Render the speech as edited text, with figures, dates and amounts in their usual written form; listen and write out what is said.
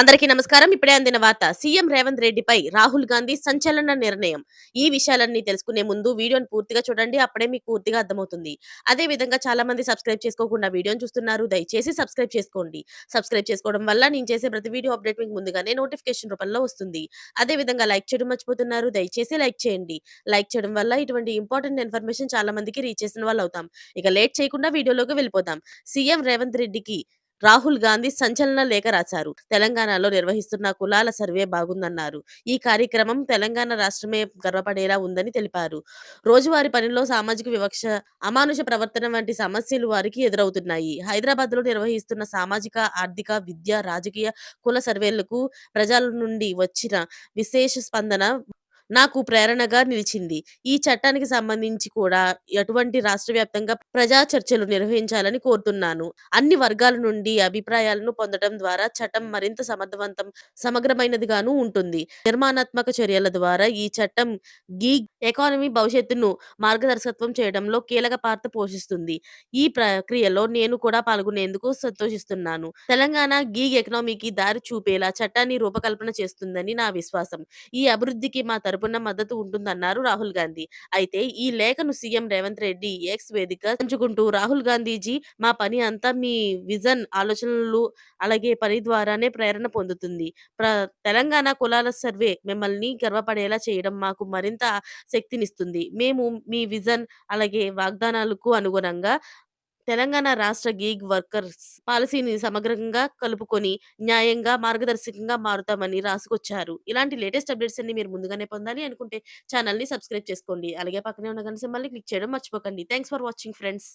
అందరికీ నమస్కారం. ఇప్పుడే అందిన వార్త. సీఎం రేవంత్ రెడ్డిపై రాహుల్ గాంధీ సంచలన నిర్ణయం. ఈ విషయాలన్నీ తెలుసుకునే ముందు వీడియోని పూర్తిగా చూడండి. అప్పుడే మీకు పూర్తిగా అర్థమవుతుంది. అదే విధంగా చాలా మంది సబ్స్క్రైబ్ చేసుకోకుండా వీడియోని చూస్తున్నారు. దయచేసి సబ్స్క్రైబ్ చేసుకోండి. సబ్స్క్రైబ్ చేసుకోవడం వల్ల నేను చేసే ప్రతి వీడియో అప్డేట్ మీకు ముందుగానే నోటిఫికేషన్ రూపంలో వస్తుంది. అదే విధంగా లైక్ చేయడం మర్చిపోతున్నారు. దయచేసి లైక్ చేయండి. లైక్ చేయడం వల్ల ఇటువంటి ఇంపార్టెంట్ ఇన్ఫర్మేషన్ చాలా మందికి రీచ్ చేసిన వాళ్ళు అవుతాం. ఇక లేట్ చేయకుండా వీడియోలోకి వెళ్ళిపోదాం. సీఎం రేవంత్ రెడ్డికి రాహుల్ గాంధీ సంచలన లేఖ రాశారు. తెలంగాణలో నిర్వహిస్తున్న కులాల సర్వే బాగుందన్నారు. ఈ కార్యక్రమం తెలంగాణ రాష్ట్రమే గర్వపడేలా ఉందని తెలిపారు. రోజువారీ పనిలో సామాజిక వివక్ష, అమానుష ప్రవర్తన వంటి సమస్యలు వారికి ఎదురవుతున్నాయి. హైదరాబాద్‌లో నిర్వహిస్తున్న సామాజిక, ఆర్థిక, విద్య, రాజకీయ, కుల సర్వేలకు ప్రజల నుండి వచ్చిన విశేష స్పందన నాకు ప్రేరణగా నిలిచింది. ఈ చట్టానికి సంబంధించి కూడా ఎటువంటి రాష్ట్ర వ్యాప్తంగా ప్రజా చర్చలు నిర్వహించాలని కోరుతున్నాను. అన్ని వర్గాల నుండి అభిప్రాయాలను పొందడం ద్వారా చట్టం మరింత సమగ్రమైనదిగాను ఉంటుంది. నిర్మాణాత్మక చర్యల ద్వారా ఈ చట్టం గీగ్ ఎకానమీ భవిష్యత్తును మార్గదర్శకత్వం చేయడంలో కీలక పాత్ర పోషిస్తుంది. ఈ ప్రక్రియలో నేను కూడా పాల్గొనేందుకు సంతోషిస్తున్నాను. తెలంగాణ గీగ్ ఎకానమీకి దారి చూపేలా చట్టాన్ని రూపకల్పన చేస్తుందని నా విశ్వాసం. ఈ అభివృద్ధికి మా తరపున మద్దతు ఉంటుందన్నారు రాహుల్ గాంధీ. అయితే ఈ లేఖను సీఎం రేవంత్ రెడ్డి ఎక్స్ వేదిక పంచుకుంటూ రాహుల్ గాంధీజీ మా పని అంతా మీ విజన్, ఆలోచనలు అలాగే పని ద్వారానే ప్రేరణ పొందుతుంది. ప్ర తెలంగాణ కులాల సర్వే మిమ్మల్ని గర్వపడేలా చేయడం మాకు మరింత శక్తినిస్తుంది. మేము మీ విజన్ అలాగే వాగ్దానాలకు అనుగుణంగా తెలంగాణ రాష్ట్ర గిగ్ వర్కర్స్ పాలసీని సమగ్రంగా కలుపుకొని, న్యాయంగా, మార్గదర్శకంగా మారుతామని రాసుకొచ్చారు. ఇలాంటి లేటెస్ట్ అప్డేట్స్ అన్ని మీరు ముందుగానే పొందాలి అనుకుంటే ఛానెల్‌ని సబ్స్క్రైబ్ చేసుకోండి. అలాగే పక్కనే ఉన్న గంట సింబల్‌ని క్లిక్ చేయడం మర్చిపోకండి. Thanks for watching friends.